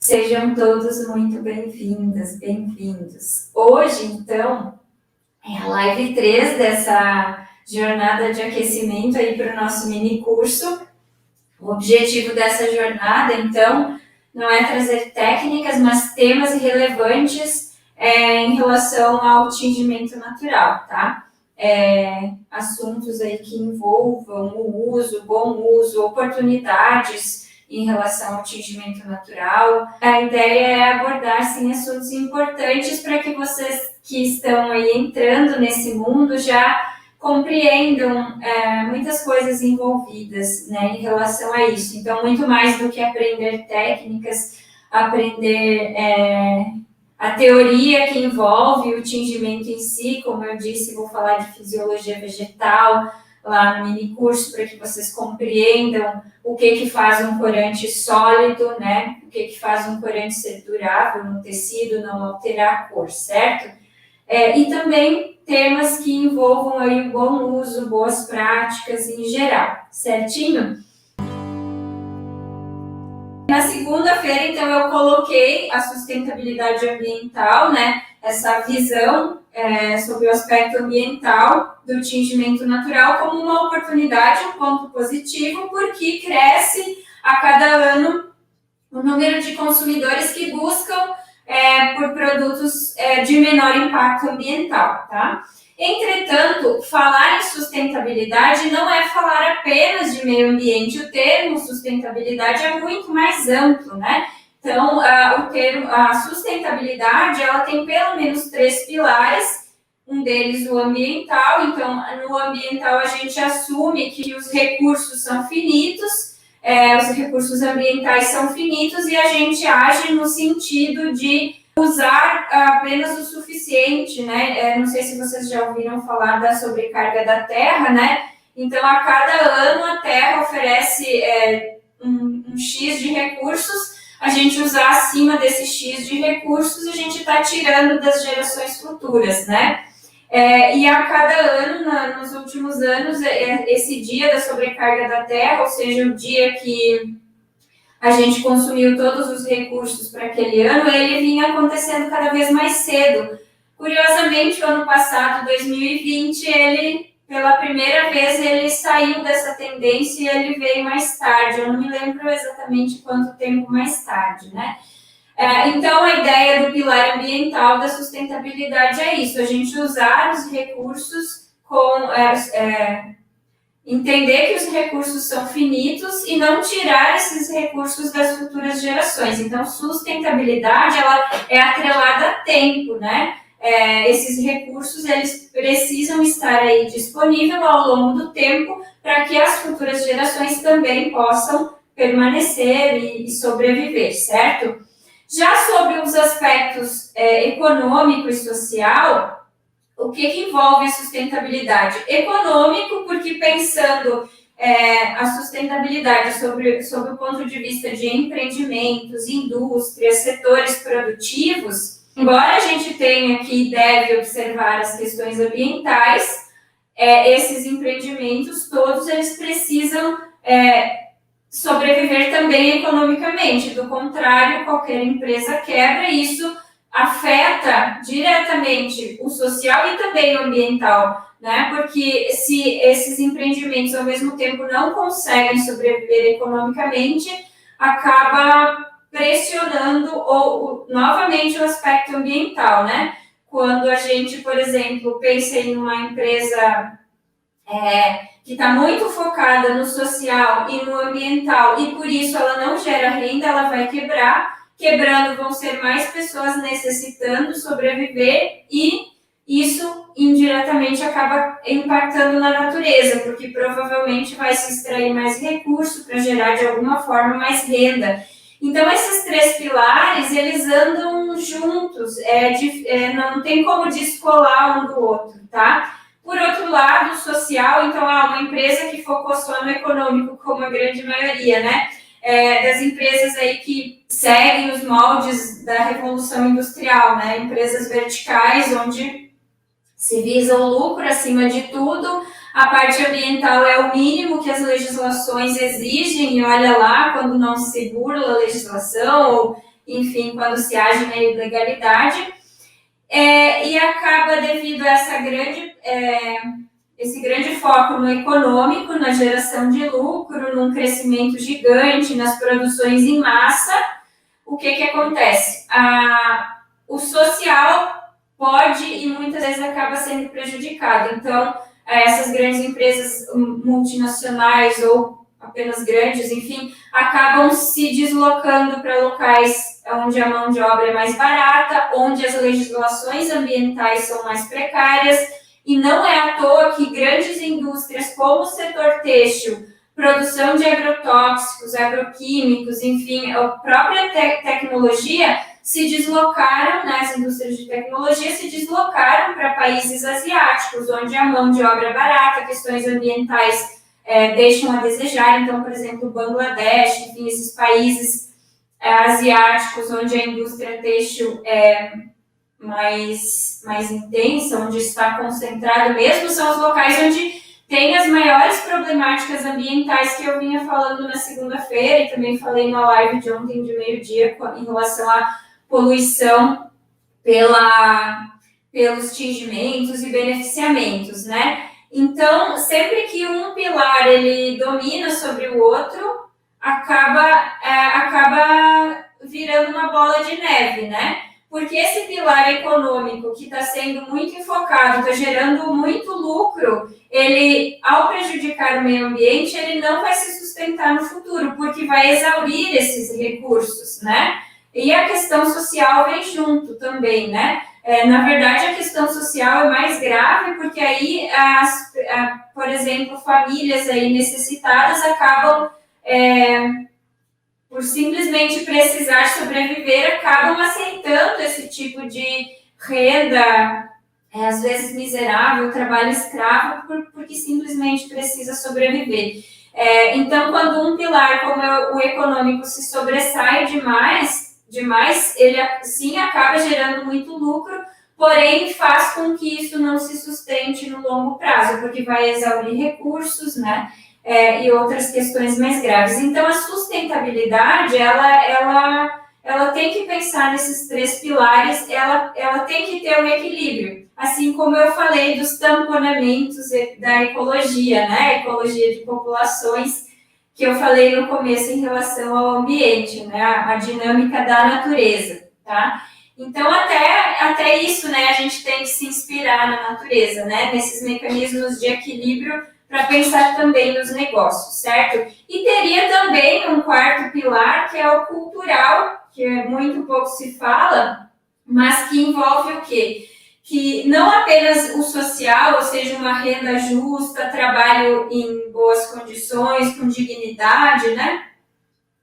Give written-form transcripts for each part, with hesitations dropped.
Sejam todos muito bem-vindas, bem-vindos. Hoje, então, é a live 3 dessa jornada de aquecimento aí para o nosso mini curso. O objetivo dessa jornada, então, não é trazer técnicas, mas temas relevantes em relação ao tingimento natural, tá? Assuntos aí que envolvam o uso, bom uso, oportunidades em relação ao tingimento natural. A ideia é abordar, sim, assuntos importantes para que vocês que estão aí entrando nesse mundo já compreendam muitas coisas envolvidas, né, em relação a isso. Então, muito mais do que aprender técnicas, aprender a teoria que envolve o tingimento em si. Como eu disse, vou falar de fisiologia vegetal lá no mini curso, para que vocês compreendam o que faz um corante sólido, né, o que faz um corante ser durável no tecido, não alterar a cor, certo? E também temas que envolvam aí o bom uso, boas práticas em geral, certinho? Na segunda-feira, então, eu coloquei a sustentabilidade ambiental, né? Essa visão sobre o aspecto ambiental do tingimento natural como uma oportunidade, um ponto positivo, porque cresce a cada ano o número de consumidores que buscam por produtos de menor impacto ambiental, tá? Entretanto, falar em sustentabilidade não é falar apenas de meio ambiente. O termo sustentabilidade é muito mais amplo, né? Então, a sustentabilidade, ela tem pelo menos 3 pilares, um deles o ambiental. Então, no ambiental, a gente assume que os recursos são finitos, os recursos ambientais são finitos, e a gente age no sentido de usar apenas o suficiente, né? Não sei se vocês já ouviram falar da sobrecarga da Terra, né? Então, a cada ano a Terra oferece um X de recursos. A gente usar acima desse X de recursos, a gente está tirando das gerações futuras, né? E a cada ano, nos últimos anos, esse dia da sobrecarga da Terra, ou seja, o dia que a gente consumiu todos os recursos para aquele ano, ele vinha acontecendo cada vez mais cedo. Curiosamente, o ano passado, 2020, ele, pela primeira vez, ele saiu dessa tendência e ele veio mais tarde. Eu não me lembro exatamente quanto tempo mais tarde, né? Então, a ideia do pilar ambiental da sustentabilidade é isso: a gente usar os recursos com... entender que os recursos são finitos e não tirar esses recursos das futuras gerações. Então, sustentabilidade, ela é atrelada a tempo, né? Esses recursos, eles precisam estar aí disponíveis ao longo do tempo para que as futuras gerações também possam permanecer e sobreviver, certo? Já sobre os aspectos econômico e social, o que envolve a sustentabilidade? Econômico, porque pensando a sustentabilidade sobre o ponto de vista de empreendimentos, indústrias, setores produtivos, embora a gente tenha que deve observar as questões ambientais, esses empreendimentos todos eles precisam sobreviver também economicamente. Do contrário, qualquer empresa quebra, e isso afeta diretamente o social e também o ambiental, né? Porque se esses empreendimentos ao mesmo tempo não conseguem sobreviver economicamente, acaba pressionando novamente o aspecto ambiental, né? Quando a gente, por exemplo, pensa em uma empresa que está muito focada no social e no ambiental, e por isso ela não gera renda, ela vai quebrar. Quebrando, vão ser mais pessoas necessitando sobreviver, e isso indiretamente acaba impactando na natureza, porque provavelmente vai se extrair mais recurso para gerar de alguma forma mais renda. Então, esses 3 pilares, eles andam juntos, não tem como descolar um do outro, tá? Por outro lado, o social, então, uma empresa que focou só no econômico, como a grande maioria, né? Das empresas aí que seguem os moldes da Revolução Industrial, né? Empresas verticais, onde se visa o lucro acima de tudo. A parte ambiental é o mínimo que as legislações exigem, e olha lá, quando não se burla a legislação, ou enfim, quando se age na ilegalidade, e acaba, devido a esse grande foco no econômico, na geração de lucro, num crescimento gigante, nas produções em massa, o que acontece? O social pode e muitas vezes acaba sendo prejudicado. Então, essas grandes empresas multinacionais ou apenas grandes, enfim, acabam se deslocando para locais onde a mão de obra é mais barata, onde as legislações ambientais são mais precárias, e não é à toa que grandes indústrias como o setor têxtil, produção de agrotóxicos, agroquímicos, enfim, a própria tecnologia se deslocaram, né, as indústrias de tecnologia se deslocaram para países asiáticos, onde a mão de obra é barata, questões ambientais deixam a desejar. Então, por exemplo, o Bangladesh, enfim, esses países asiáticos, onde a indústria têxtil é mais intensa, onde está concentrado mesmo, são os locais onde tem as maiores problemáticas ambientais que eu vinha falando na segunda-feira e também falei na live de ontem de meio-dia em relação à poluição pelos tingimentos e beneficiamentos, né? Então, sempre que um pilar ele domina sobre o outro, acaba virando uma bola de neve, né? Porque esse pilar econômico que está sendo muito enfocado, está gerando muito lucro, ele, ao prejudicar o meio ambiente, ele não vai se sustentar no futuro, porque vai exaurir esses recursos, né? E a questão social vem junto também, né? Na verdade, a questão social é mais grave, porque aí, por exemplo, famílias aí necessitadas acabam, por simplesmente precisar sobreviver, acabam aceitando esse tipo de renda, às vezes miserável, trabalho escravo, porque simplesmente precisa sobreviver. Então, quando um pilar como o econômico se sobressai demais, ele sim acaba gerando muito lucro, porém faz com que isso não se sustente no longo prazo, porque vai exaurir recursos, né? E outras questões mais graves. Então, a sustentabilidade, ela tem que pensar nesses três pilares, ela tem que ter um equilíbrio. Assim como eu falei dos tamponamentos da ecologia, né? Ecologia de populações, que eu falei no começo em relação ao ambiente, né? A dinâmica da natureza, tá? Então, até isso, né? A gente tem que se inspirar na natureza, né? Nesses mecanismos de equilíbrio para pensar também nos negócios, certo? E teria também um quarto pilar, que é o cultural, que muito pouco se fala, mas que envolve o quê? Que não apenas o social, ou seja, uma renda justa, trabalho em boas condições, com dignidade, né?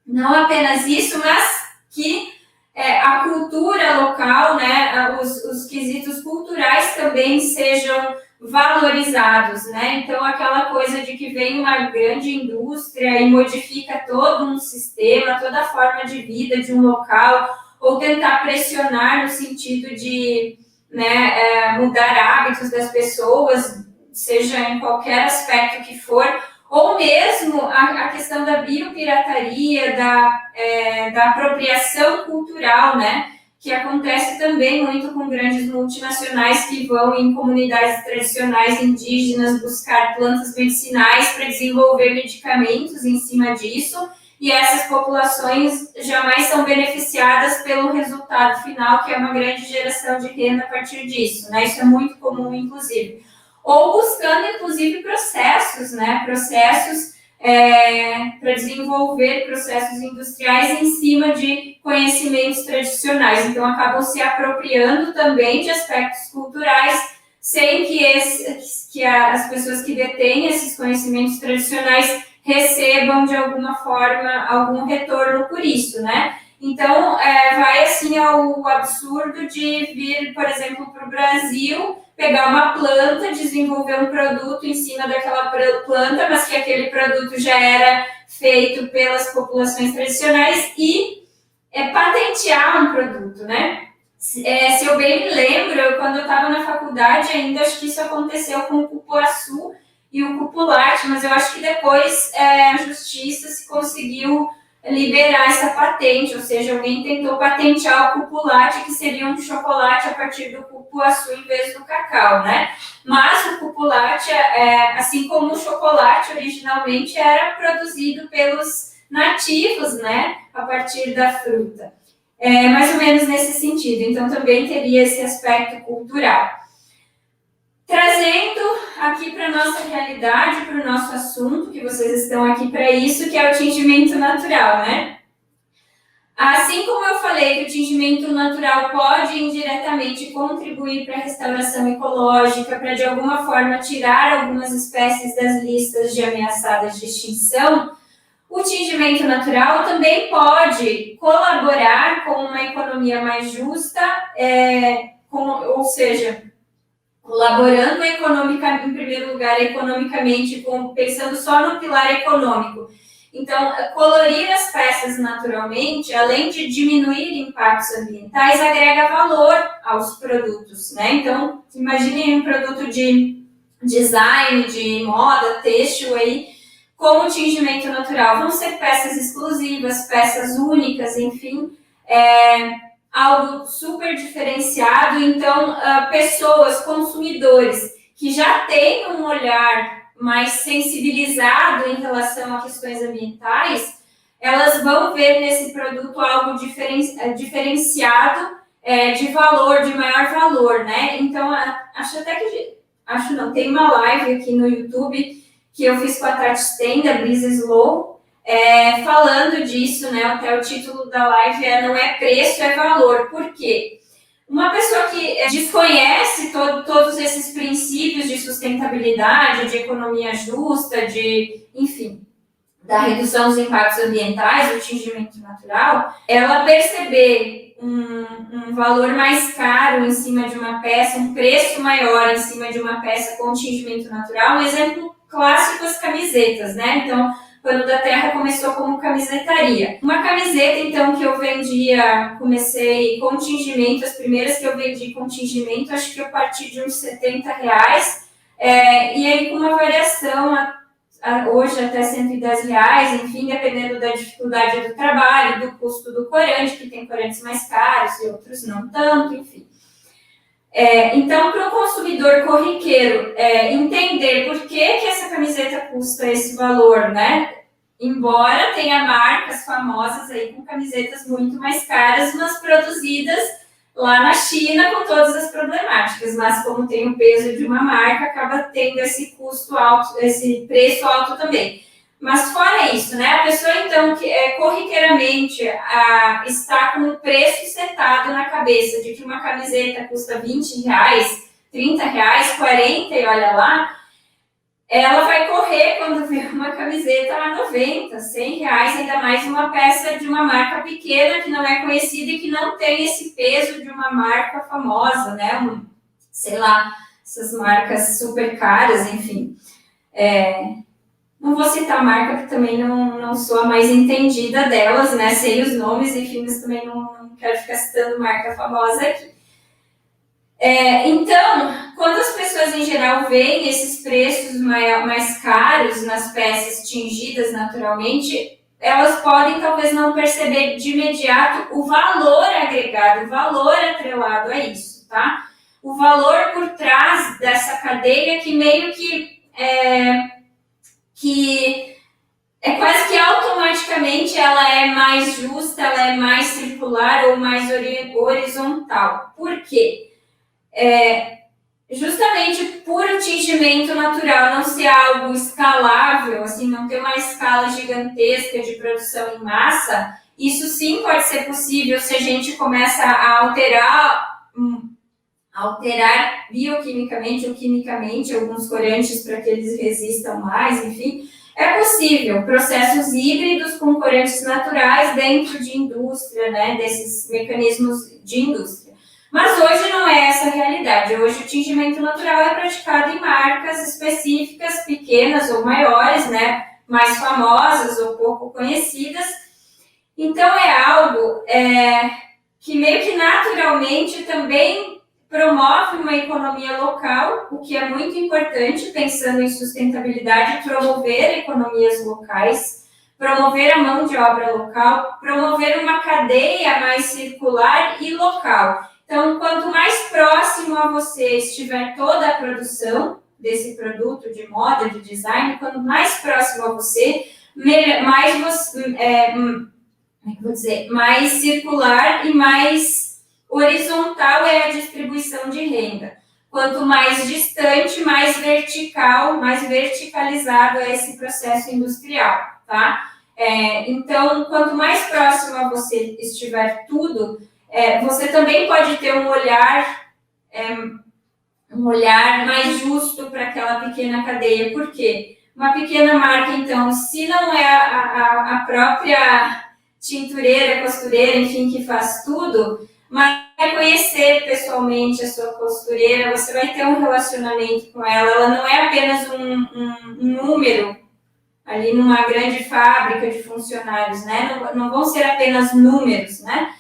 Não apenas isso, mas que a cultura local, né? Os quesitos culturais também sejam valorizados, né? Então, aquela coisa de que vem uma grande indústria e modifica todo um sistema, toda a forma de vida de um local, ou tentar pressionar no sentido de, né, mudar hábitos das pessoas, seja em qualquer aspecto que for, ou mesmo a questão da biopirataria, da apropriação cultural, né? Que acontece também muito com grandes multinacionais que vão em comunidades tradicionais indígenas buscar plantas medicinais para desenvolver medicamentos em cima disso, e essas populações jamais são beneficiadas pelo resultado final, que é uma grande geração de renda a partir disso, né? Isso é muito comum, inclusive. Ou buscando, inclusive, processos, né? Processos para desenvolver processos industriais em cima de conhecimentos tradicionais. Então, acabam se apropriando também de aspectos culturais, sem que as pessoas que detêm esses conhecimentos tradicionais recebam, de alguma forma, algum retorno por isso, né? Então, vai assim ao absurdo de vir, por exemplo, para o Brasil, pegar uma planta, desenvolver um produto em cima daquela planta, mas que aquele produto já era feito pelas populações tradicionais e patentear um produto, né? Se eu bem me lembro, quando eu estava na faculdade ainda, acho que isso aconteceu com o cupuaçu e o cupulate, mas eu acho que depois a justiça se conseguiu liberar essa patente, ou seja, alguém tentou patentear o cupuaçu, que seria um chocolate a partir do cupuaçu em vez do cacau, né? Mas o cupuaçu, assim como o chocolate originalmente, era produzido pelos nativos, né? A partir da fruta. Mais ou menos nesse sentido. Então, também teria esse aspecto cultural. Trazendo aqui para a nossa realidade, para o nosso assunto, que vocês estão aqui para isso, que é o tingimento natural, né? Assim como eu falei que o tingimento natural pode indiretamente contribuir para a restauração ecológica, para de alguma forma tirar algumas espécies das listas de ameaçadas de extinção, o tingimento natural também pode colaborar com uma economia mais justa, ou seja, colaborando economicamente, em primeiro lugar, economicamente, pensando só no pilar econômico. Então, colorir as peças naturalmente, além de diminuir impactos ambientais, agrega valor aos produtos, né? Então, imaginem um produto de design, de moda, têxtil aí, com o tingimento natural. Vão ser peças exclusivas, peças únicas, enfim, algo super diferenciado. Então, pessoas, consumidores, que já têm um olhar mais sensibilizado em relação a questões ambientais, elas vão ver nesse produto algo diferenciado, de valor, de maior valor, né? Então, tem uma live aqui no YouTube que eu fiz com a Tati Sten, da Brisa Slow, falando disso, né? Até o título da live não é preço, é valor. Por quê? Uma pessoa que desconhece todos esses princípios de sustentabilidade, de economia justa, enfim, da redução dos impactos ambientais, do tingimento natural, ela perceber um valor mais caro em cima de uma peça, um preço maior em cima de uma peça com tingimento natural, um exemplo clássico, as camisetas, né? Então, Pano da Terra começou como camisetaria. Uma camiseta, então, que eu vendia, comecei com tingimento, as primeiras que eu vendi com tingimento, acho que eu parti de uns R$70, e aí com uma variação hoje até R$110, enfim, dependendo da dificuldade do trabalho, do custo do corante, que tem corantes mais caros e outros não tanto, enfim. Então, para o consumidor corriqueiro entender por que essa camiseta custa esse valor, né? Embora tenha marcas famosas aí com camisetas muito mais caras, mas produzidas lá na China com todas as problemáticas, mas como tem o peso de uma marca, acaba tendo esse custo alto, esse preço alto também. Mas fora isso, né, a pessoa então que corriqueiramente está com o preço setado na cabeça de que uma camiseta custa R$20, R$30, 40 e olha lá, ela vai correr quando vê uma camiseta a 90, R$100, ainda mais uma peça de uma marca pequena que não é conhecida e que não tem esse peso de uma marca famosa, né? Sei lá, essas marcas super caras, enfim. Não vou citar a marca, que também não sou a mais entendida delas, né? Sei os nomes, enfim, mas também não quero ficar citando marca famosa aqui. Então, quando as pessoas em geral veem esses preços mais caros nas peças tingidas naturalmente, elas podem talvez não perceber de imediato o valor agregado, o valor atrelado a isso, tá? O valor por trás dessa cadeia que meio que quase que automaticamente ela é mais justa, ela é mais circular ou mais horizontal. Por quê? Justamente por o tingimento natural não ser algo escalável, assim, não ter uma escala gigantesca de produção em massa, isso sim pode ser possível se a gente começa a alterar bioquimicamente ou quimicamente alguns corantes para que eles resistam mais, enfim. É possível processos híbridos com corantes naturais dentro de indústria, né, desses mecanismos de indústria. Mas hoje não é essa a realidade. Hoje o tingimento natural é praticado em marcas específicas, pequenas ou maiores, né, mais famosas ou pouco conhecidas. Então é algo que meio que naturalmente também promove uma economia local, o que é muito importante, pensando em sustentabilidade, promover economias locais, promover a mão de obra local, promover uma cadeia mais circular e local. Então, quanto mais próximo a você estiver toda a produção desse produto de moda, de design, quanto mais próximo a você, mais você, mais circular e mais horizontal é a distribuição de renda. Quanto mais distante, mais vertical, mais verticalizado é esse processo industrial, tá? Então, quanto mais próximo a você estiver tudo, você também pode ter um olhar mais justo para aquela pequena cadeia. Por quê? Uma pequena marca, então, se não é a própria tintureira, costureira, enfim, que faz tudo, mas vai conhecer pessoalmente a sua costureira, você vai ter um relacionamento com ela não é apenas um número ali numa grande fábrica de funcionários, né? Não vão ser apenas números, né?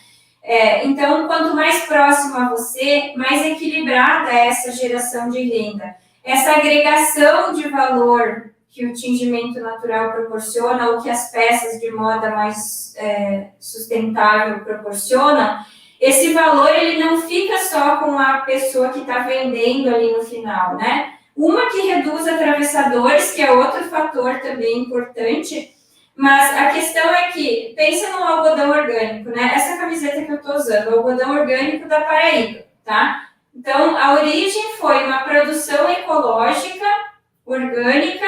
Então, quanto mais próximo a você, mais equilibrada é essa geração de renda. Essa agregação de valor que o tingimento natural proporciona, ou que as peças de moda mais sustentável proporcionam, esse valor ele não fica só com a pessoa que está vendendo ali no final, né? Uma que reduz atravessadores, que é outro fator também importante, mas a questão é que, pensa no algodão orgânico, né? Essa camiseta que eu estou usando, o algodão orgânico da Paraíba, tá? Então, a origem foi uma produção ecológica, orgânica,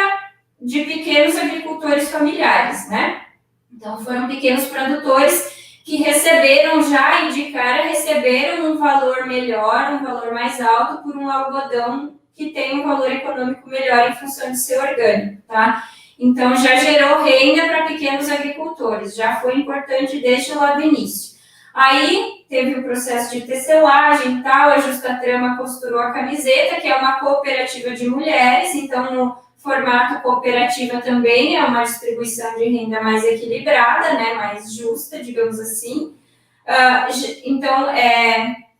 de pequenos agricultores familiares, né? Então, foram pequenos produtores que receberam um valor melhor, um valor mais alto por um algodão que tem um valor econômico melhor em função de ser orgânico, tá? Então, já gerou renda para pequenos agricultores, já foi importante desde lá do início. Aí, teve o processo de tecelagem e tal, a Justa Trama costurou a camiseta, que é uma cooperativa de mulheres, então, no formato cooperativa também é uma distribuição de renda mais equilibrada, né, mais justa, digamos assim. Então,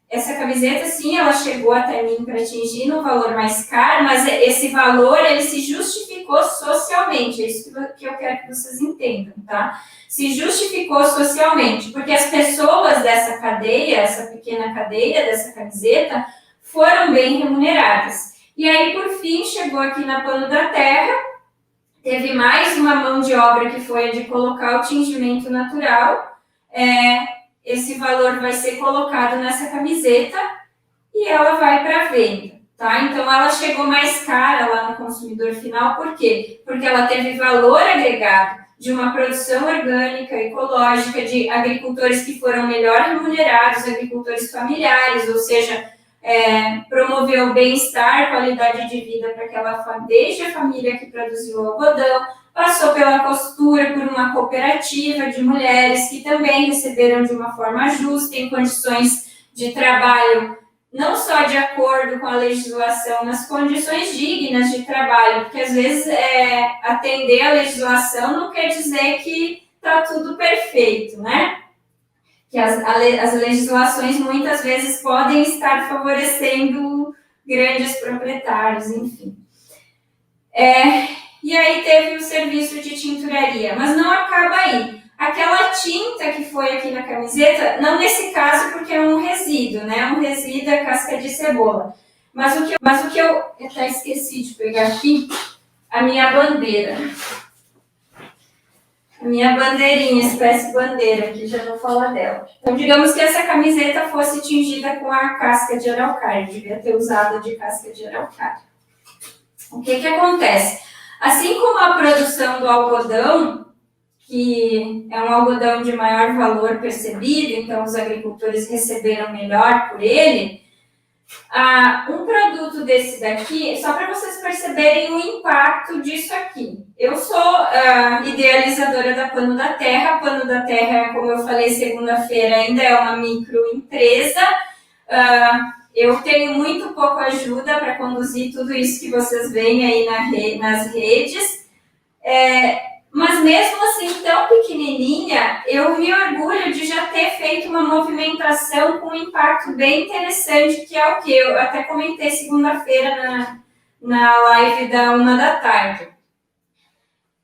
essa camiseta, sim, ela chegou até mim para atingir um valor mais caro, mas esse valor, ele se justificou socialmente, é isso que eu quero que vocês entendam, tá? Se justificou socialmente, porque as pessoas dessa cadeia, essa pequena cadeia dessa camiseta, foram bem remuneradas. E aí, por fim, chegou aqui na Pano da Terra, teve mais uma mão de obra que foi a de colocar o tingimento natural, esse valor vai ser colocado nessa camiseta e ela vai para venda, tá? Então, ela chegou mais cara lá no consumidor final, por quê? Porque ela teve valor agregado de uma produção orgânica, ecológica, de agricultores que foram melhor remunerados, agricultores familiares, ou seja, promoveu bem-estar, qualidade de vida para aquela, desde a família que produziu o algodão, passou pela costura por uma cooperativa de mulheres que também receberam de uma forma justa, em condições de trabalho, não só de acordo com a legislação, mas condições dignas de trabalho, porque às vezes atender a legislação não quer dizer que está tudo perfeito, né? Que as legislações muitas vezes podem estar favorecendo grandes proprietários, enfim. E aí teve o serviço de tinturaria, mas não acaba aí. Aquela tinta que foi aqui na camiseta, não nesse caso porque é um resíduo, né? Um resíduo é casca de cebola. Mas o que eu até esqueci de pegar aqui, a minha bandeira. A minha bandeirinha, espécie bandeira, que já vou falar dela. Então, digamos que essa camiseta fosse tingida com a casca de araucária, devia ter usado de casca de araucária. O que acontece? Assim como a produção do algodão, que é um algodão de maior valor percebido, então os agricultores receberam melhor por ele, um produto desse daqui, só para vocês perceberem o impacto disso aqui. Eu sou idealizadora da Pano da Terra. A Pano da Terra, como eu falei segunda-feira, ainda é uma microempresa. Eu tenho muito pouco ajuda para conduzir tudo isso que vocês veem aí nas redes. Mas mesmo assim, tão pequenininha, eu me orgulho de já ter feito uma movimentação com um impacto bem interessante, que é o que eu até comentei segunda-feira na live da 1 da tarde.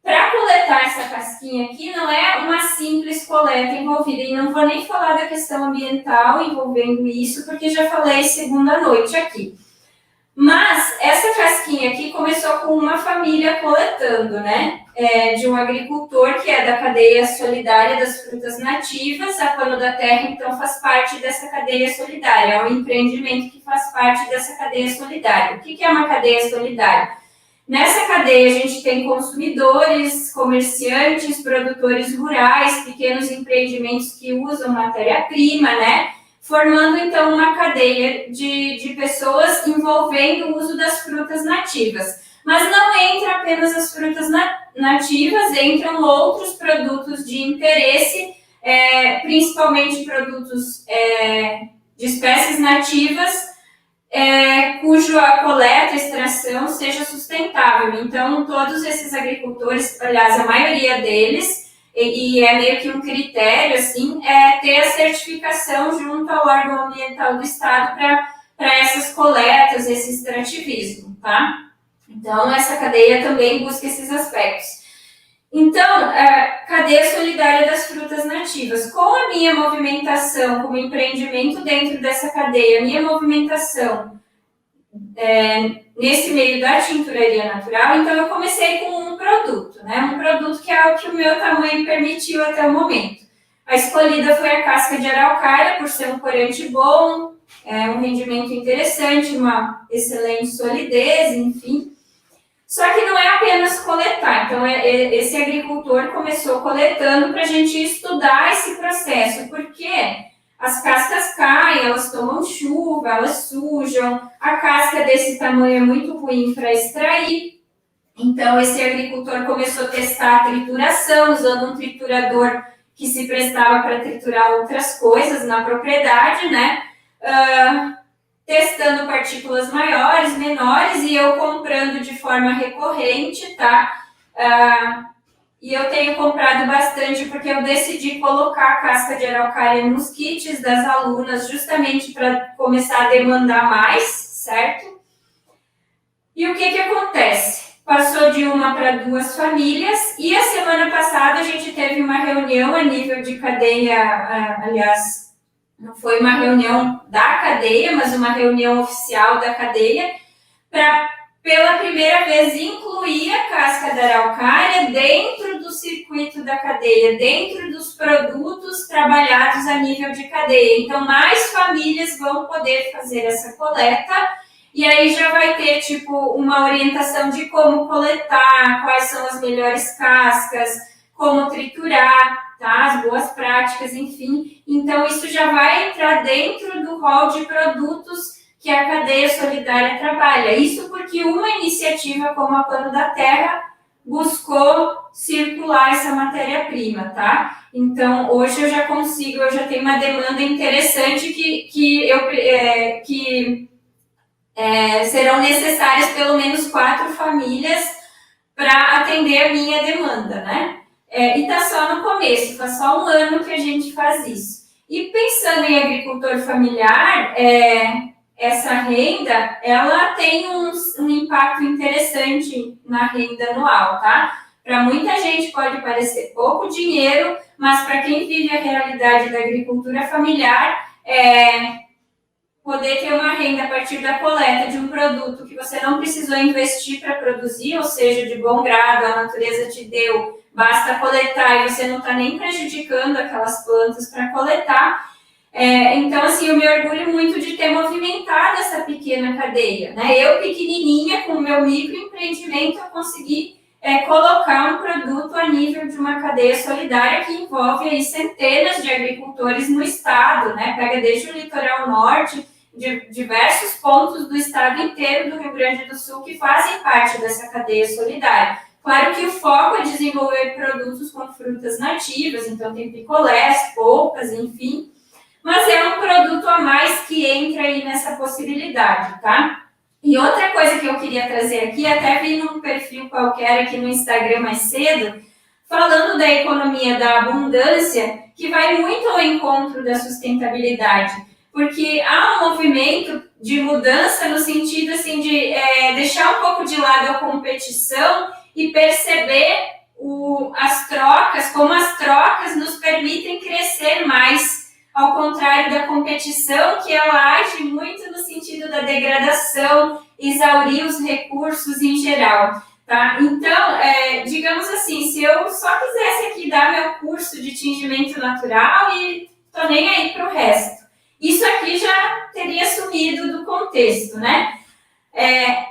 Para coletar essa casquinha aqui, não é uma simples coleta envolvida, e não vou nem falar da questão ambiental envolvendo isso, porque já falei segunda noite aqui. Mas essa casquinha aqui começou com uma família coletando, né? De um agricultor que é da cadeia solidária das frutas nativas. A Pano da Terra, então, faz parte dessa cadeia solidária. É um empreendimento que faz parte dessa cadeia solidária. O que é uma cadeia solidária? Nessa cadeia, a gente tem consumidores, comerciantes, produtores rurais, pequenos empreendimentos que usam matéria-prima, né? Formando, então, uma cadeia de pessoas envolvendo o uso das frutas nativas. Mas não entra apenas as frutas nativas, entram outros produtos de interesse, principalmente produtos de espécies nativas, cuja coleta e extração seja sustentável. Então, todos esses agricultores, aliás, a maioria deles, e é meio que um critério, assim, ter a certificação junto ao órgão ambiental do Estado para essas coletas, esse extrativismo, tá? Então, essa cadeia também busca esses aspectos. Então, a cadeia solidária das frutas nativas. Com a minha movimentação, como empreendimento dentro dessa cadeia, a minha movimentação nesse meio da tinturaria natural, então eu comecei com um produto, né? Um produto que é o que o meu tamanho permitiu até o momento. A escolhida foi a casca de araucária, por ser um corante bom, um rendimento interessante, uma excelente solidez, enfim. Só que não é apenas coletar. Então, esse agricultor começou coletando para a gente estudar esse processo, porque as cascas caem, elas tomam chuva, elas sujam, a casca desse tamanho é muito ruim para extrair. Então, esse agricultor começou a testar a trituração, usando um triturador que se prestava para triturar outras coisas na propriedade, né? Testando partículas maiores, menores, e eu comprando de forma recorrente, tá? E eu tenho comprado bastante porque eu decidi colocar a casca de araucária nos kits das alunas justamente para começar a demandar mais, certo? E o que acontece? Passou de uma para duas famílias e a semana passada a gente teve uma reunião a nível de cadeia, aliás, não foi uma reunião da cadeia, mas uma reunião oficial da cadeia, para, pela primeira vez, incluir a casca da araucária dentro do circuito da cadeia, dentro dos produtos trabalhados a nível de cadeia. Então, mais famílias vão poder fazer essa coleta, e aí já vai ter, tipo, uma orientação de como coletar, quais são as melhores cascas, como triturar, tá? As boas práticas, enfim. Então, isso já vai entrar dentro do rol de produtos que a cadeia solidária trabalha. Isso porque uma iniciativa como a Pano da Terra buscou circular essa matéria-prima, tá? Então, hoje eu já tenho uma demanda interessante que serão necessárias pelo menos 4 famílias para atender a minha demanda, né? E está só no começo, faz só um ano que a gente faz isso. E pensando em agricultor familiar, essa renda, ela tem um impacto interessante na renda anual, tá? Para muita gente pode parecer pouco dinheiro, mas para quem vive a realidade da agricultura familiar, poder ter uma renda a partir da coleta de um produto que você não precisou investir para produzir, ou seja, de bom grado, a natureza te deu, basta coletar e você não está nem prejudicando aquelas plantas para coletar. Então, assim, eu me orgulho muito de ter movimentado essa pequena cadeia, né? Eu, pequenininha, com o meu microempreendimento, eu consegui colocar um produto a nível de uma cadeia solidária que envolve aí centenas de agricultores no estado, né? Pega desde o litoral norte, de diversos pontos do estado inteiro do Rio Grande do Sul que fazem parte dessa cadeia solidária. Claro que o foco é desenvolver produtos com frutas nativas, então tem picolés, polpas, enfim, mas é um produto a mais que entra aí nessa possibilidade, tá? E outra coisa que eu queria trazer aqui, até vi num perfil qualquer aqui no Instagram mais cedo, falando da economia da abundância, que vai muito ao encontro da sustentabilidade, porque há um movimento de mudança no sentido assim, de deixar um pouco de lado a competição e perceber como as trocas nos permitem crescer mais, ao contrário da competição, que ela age muito no sentido da degradação, exaurir os recursos em geral. Tá? Então, digamos assim, se eu só quisesse aqui dar meu curso de tingimento natural e tô nem aí para o resto, isso aqui já teria sumido do contexto, né?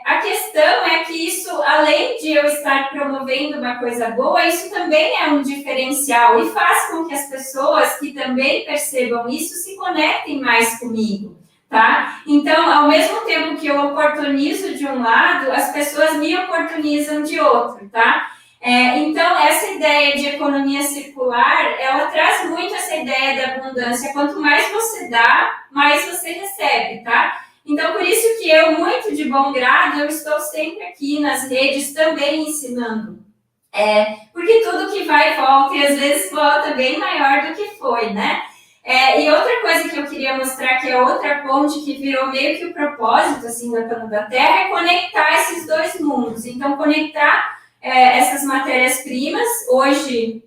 A questão é que isso, além de eu estar promovendo uma coisa boa, isso também é um diferencial e faz com que as pessoas que também percebam isso se conectem mais comigo, tá? Então, ao mesmo tempo que eu oportunizo de um lado, as pessoas me oportunizam de outro, tá? Então, essa ideia de economia circular, ela traz muito essa ideia da abundância. Quanto mais você dá, mais você recebe, tá? Então, por isso que eu, muito de bom grado, eu estou sempre aqui nas redes também ensinando. Porque tudo que vai volta, e às vezes volta bem maior do que foi, né? E outra coisa que eu queria mostrar, que é outra ponte que virou meio que o propósito, assim, da Pano da Terra, é conectar esses dois mundos. Então, conectar essas matérias-primas. Hoje,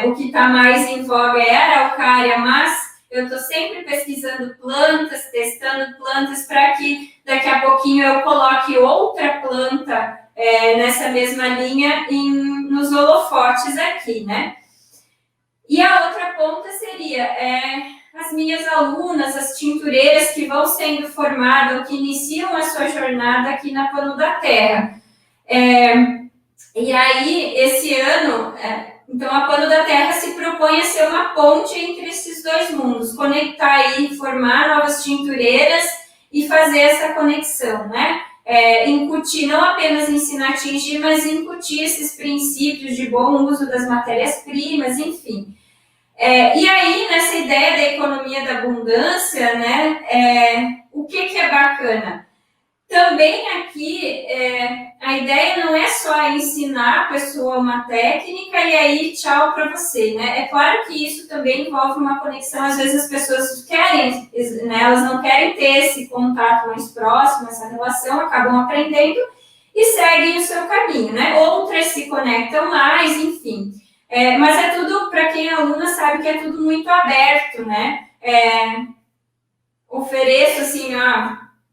o que está mais em voga é a araucária, mas eu estou sempre pesquisando plantas, testando plantas, para que daqui a pouquinho eu coloque outra planta nessa mesma linha nos holofotes aqui, né? E a outra ponta seria as minhas alunas, as tintureiras que vão sendo formadas, ou que iniciam a sua jornada aqui na Pano da Terra. E aí, esse ano, então a Pano da Terra se propõe a ser uma ponte entre esses dois mundos, conectar e formar novas tintureiras e fazer essa conexão, né? Incutir, não apenas ensinar a tingir, mas incutir esses princípios de bom uso das matérias-primas, enfim. E aí, nessa ideia da economia da abundância, né, o que é bacana? Também aqui, a ideia não é só ensinar a pessoa uma técnica e aí tchau para você, né? É claro que isso também envolve uma conexão, às vezes as pessoas querem, né, elas não querem ter esse contato mais próximo, essa relação, acabam aprendendo e seguem o seu caminho, né? Outras se conectam mais, enfim. Mas é tudo, para quem é aluna, sabe que é tudo muito aberto, né? Ofereço, assim,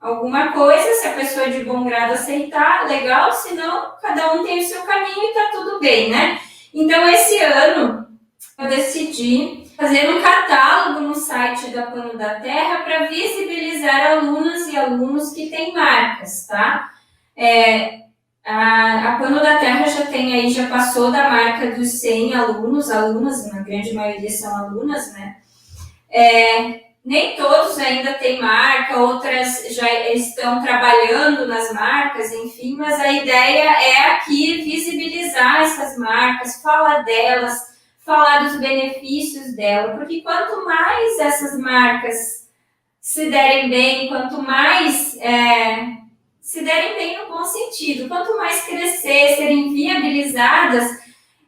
alguma coisa, se a pessoa de bom grado aceitar, legal, senão cada um tem o seu caminho e tá tudo bem, né? Então, esse ano, eu decidi fazer um catálogo no site da Pano da Terra para visibilizar alunas e alunos que têm marcas, tá? A Pano da Terra já passou da marca dos 100 alunas, na grande maioria são alunas, né? Nem todos ainda têm marca, outras já estão trabalhando nas marcas, enfim, mas a ideia é aqui visibilizar essas marcas, falar delas, falar dos benefícios dela, porque quanto mais essas marcas se derem bem, quanto mais se derem bem no bom sentido, quanto mais crescer, serem viabilizadas,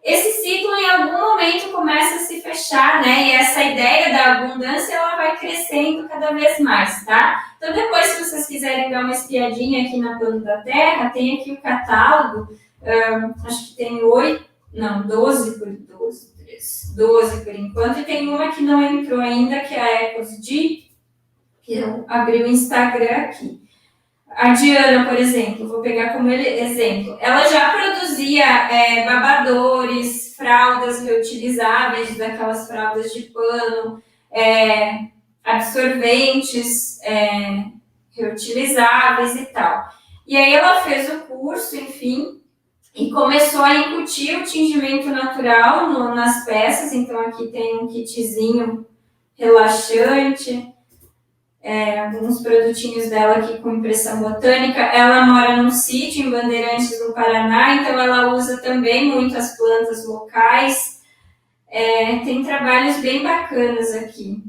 esse ciclo em algum momento começa a se fechar, né? E essa ideia da abundância, ela vai crescendo cada vez mais, tá? Então, depois, se vocês quiserem dar uma espiadinha aqui na Pano da Terra, tem aqui o catálogo, acho que tem 12 por enquanto, e tem uma que não entrou ainda, que é a EcosD, que eu abri o Instagram aqui. A Diana, por exemplo, vou pegar como exemplo, ela já produzia babadores, fraldas reutilizáveis, daquelas fraldas de pano, absorventes reutilizáveis e tal. E aí ela fez o curso, enfim, e começou a incutir o tingimento natural nas peças. Então aqui tem um kitzinho relaxante, alguns produtinhos dela aqui com impressão botânica. Ela mora num sítio em Bandeirantes, no Paraná, então ela usa também muito as plantas locais. Tem trabalhos bem bacanas aqui.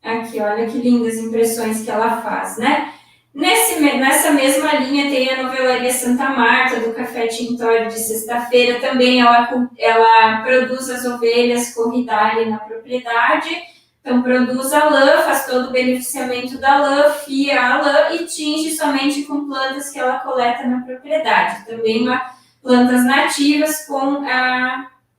Aqui, olha que lindas impressões que ela faz, né? Nessa mesma linha tem a Novelaria Santa Marta, do Café Tintório de sexta-feira. Também ela produz as ovelhas corridale na propriedade. Então, produz a lã, faz todo o beneficiamento da lã, fia a lã e tinge somente com plantas que ela coleta na propriedade. Também uma plantas nativas,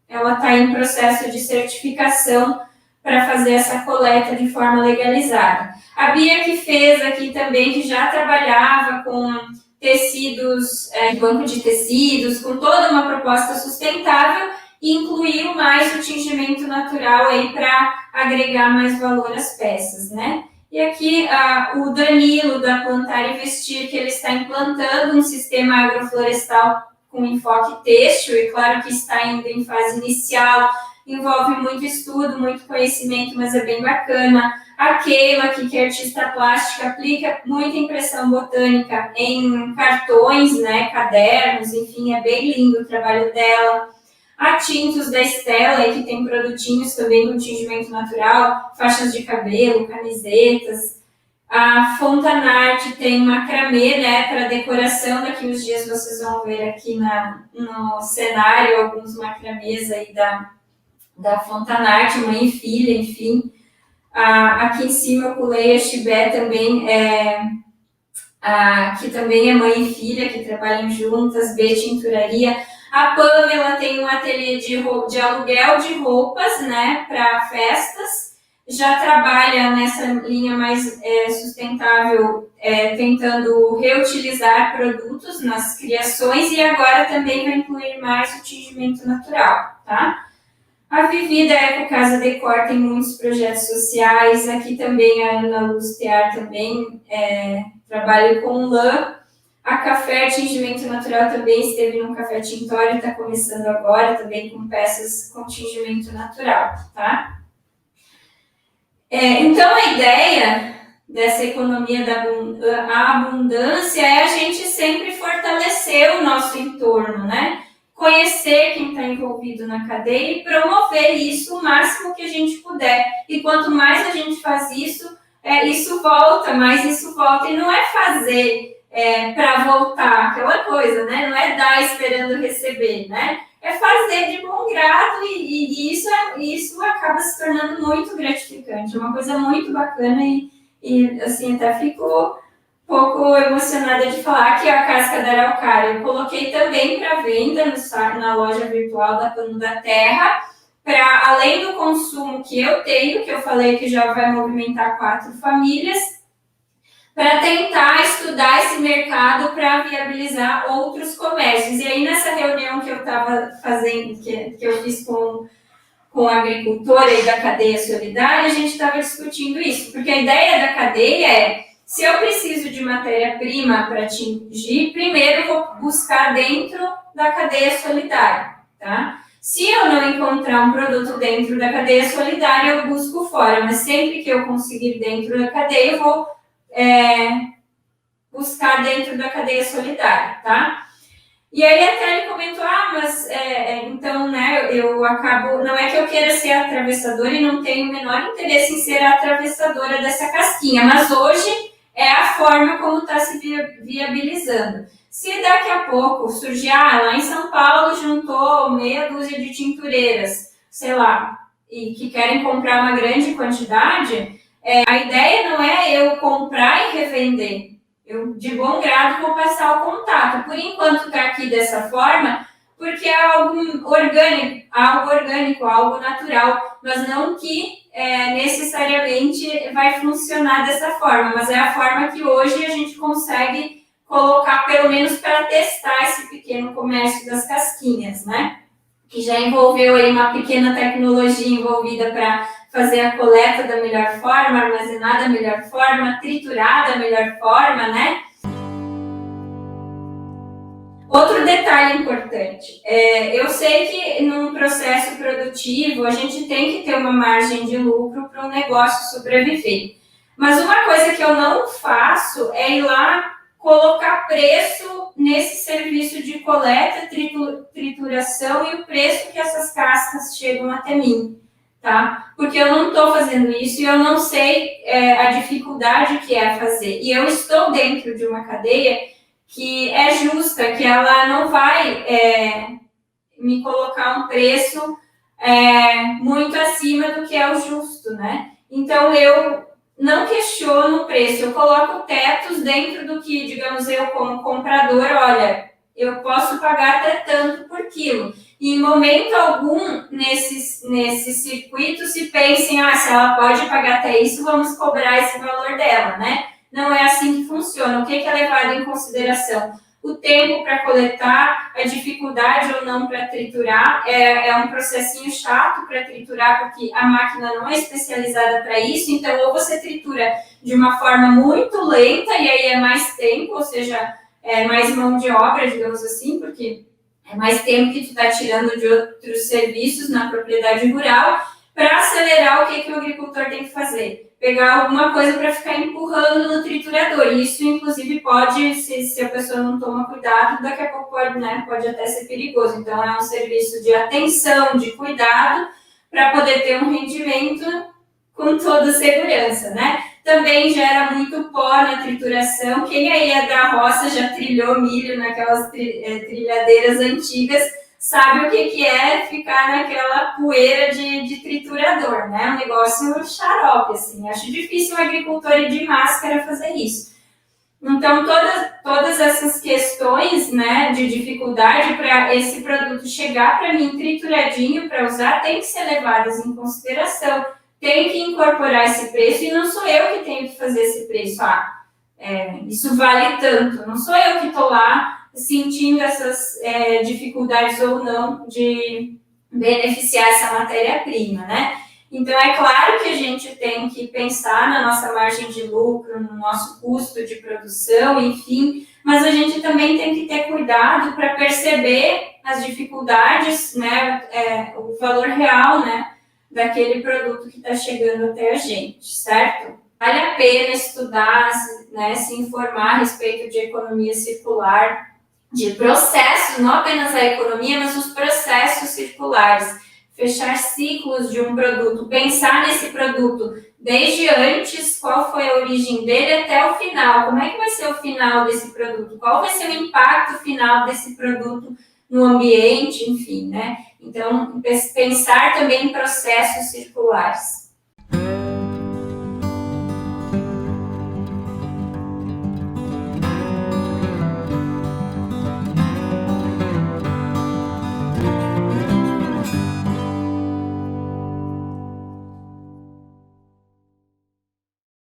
ela está em processo de certificação para fazer essa coleta de forma legalizada. A Bia que fez aqui também, que já trabalhava com tecidos, banco de tecidos, com toda uma proposta sustentável, e incluiu mais o tingimento natural aí para agregar mais valor às peças, né? E aqui o Danilo, da Plantar e Vestir, que ele está implantando um sistema agroflorestal com enfoque têxtil, e claro que está ainda em fase inicial, envolve muito estudo, muito conhecimento, mas é bem bacana. A Keila, aqui, que é artista plástica, aplica muita impressão botânica em cartões, né, cadernos, enfim, é bem lindo o trabalho dela. A Tintos, da Estela, que tem produtinhos também com tingimento natural, faixas de cabelo, camisetas. A Fontanarte tem macramê, né, para decoração. Daqui uns dias vocês vão ver aqui no cenário alguns macramês aí da Fontanarte, mãe e filha, enfim. Aqui em cima eu pulei a Chibé também, que também é mãe e filha, que trabalham juntas, B Tinturaria. A Pamela tem um ateliê de aluguel de roupas, né, para festas. Já trabalha nessa linha mais sustentável, tentando reutilizar produtos nas criações, e agora também vai incluir mais o tingimento natural, tá? A Vivi da Eco Casa Decor tem muitos projetos sociais. Aqui também a Ana Luz Tear também trabalha com lã. A Café Tingimento Natural também esteve no Café Tintório, está começando agora também com peças com tingimento natural, tá? Então a ideia dessa economia da abundância é a gente sempre fortalecer o nosso entorno, né? Conhecer quem está envolvido na cadeia e promover isso o máximo que a gente puder. E quanto mais a gente faz isso, isso volta, mais isso volta. E não é fazer para voltar, aquela coisa, né? Não é dar esperando receber, né? É fazer de bom grado, e isso acaba se tornando muito gratificante. É uma coisa muito bacana e assim, até fico pouco emocionada de falar que a casca da araucária eu coloquei também para venda na loja virtual da Pano da Terra, para além do consumo que eu tenho, que eu falei que já vai movimentar 4 famílias, para tentar estudar esse mercado para viabilizar outros comércios. E aí, nessa reunião que eu estava fazendo, que eu fiz com a agricultora e da cadeia solidária, a gente estava discutindo isso, porque a ideia da cadeia é: se eu preciso de matéria-prima para atingir, primeiro eu vou buscar dentro da cadeia solidária, tá? Se eu não encontrar um produto dentro da cadeia solidária, eu busco fora, mas sempre que eu conseguir dentro da cadeia, eu vou buscar dentro da cadeia solidária, tá? E aí até ele comentou, mas então, né, eu acabo, não é que eu queira ser atravessadora e não tenho o menor interesse em ser a atravessadora dessa casquinha, mas hoje é a forma como está se viabilizando. Se daqui a pouco surgir, lá em São Paulo juntou meia dúzia de tintureiras, sei lá, e que querem comprar uma grande quantidade, a ideia não é eu comprar e revender. Eu, de bom grado, vou passar o contato. Por enquanto está aqui dessa forma, porque é algo orgânico, algo natural, mas não que necessariamente vai funcionar dessa forma, mas é a forma que hoje a gente consegue colocar, pelo menos para testar esse pequeno comércio das casquinhas, né? Que já envolveu aí uma pequena tecnologia envolvida para fazer a coleta da melhor forma, armazenar da melhor forma, triturar da melhor forma, né? Outro detalhe importante, eu sei que num processo produtivo a gente tem que ter uma margem de lucro para o negócio sobreviver. Mas uma coisa que eu não faço é ir lá colocar preço nesse serviço de coleta, trituração e o preço que essas cascas chegam até mim, tá? Porque eu não estou fazendo isso e eu não sei a dificuldade que é fazer. E eu estou dentro de uma cadeia que é justa, que ela não vai me colocar um preço muito acima do que é o justo, né? Então, eu não questiono o preço, eu coloco tetos dentro do que, digamos, eu como comprador, olha, eu posso pagar até tanto por quilo. E em momento algum, nesse circuito, se pensem, se ela pode pagar até isso, vamos cobrar esse valor dela, né? Não é assim que funciona. O que é levado em consideração? O tempo para coletar, a dificuldade ou não para triturar, é um processinho chato para triturar, porque a máquina não é especializada para isso, então ou você tritura de uma forma muito lenta, e aí é mais tempo, ou seja, é mais mão de obra, digamos assim, porque é mais tempo que tu está tirando de outros serviços na propriedade rural, para acelerar o que o agricultor tem que fazer. Pegar alguma coisa para ficar empurrando no triturador. Isso, inclusive, pode, se a pessoa não toma cuidado, daqui a pouco pode até ser perigoso. Então, é um serviço de atenção, de cuidado, para poder ter um rendimento com toda segurança, né? Também gera muito pó na trituração. Quem aí é da roça já trilhou milho naquelas trilhadeiras antigas, sabe o que é ficar naquela poeira de triturador, né? Um negócio xarope, assim. Acho difícil um agricultor ir de máscara fazer isso. Então, todas essas questões, né, de dificuldade para esse produto chegar para mim trituradinho para usar, tem que ser levadas em consideração. Tem que incorporar esse preço, e não sou eu que tenho que fazer esse preço. Isso vale tanto. Não sou eu que estou lá sentindo essas dificuldades ou não de beneficiar essa matéria-prima, né? Então, é claro que a gente tem que pensar na nossa margem de lucro, no nosso custo de produção, enfim, mas a gente também tem que ter cuidado para perceber as dificuldades, né, o valor real, né, daquele produto que está chegando até a gente, certo? Vale a pena estudar, né, se informar a respeito de economia circular, de processos, não apenas a economia, mas os processos circulares. Fechar ciclos de um produto, pensar nesse produto desde antes, qual foi a origem dele até o final, como é que vai ser o final desse produto, qual vai ser o impacto final desse produto no ambiente, enfim, né? Então, pensar também em processos circulares.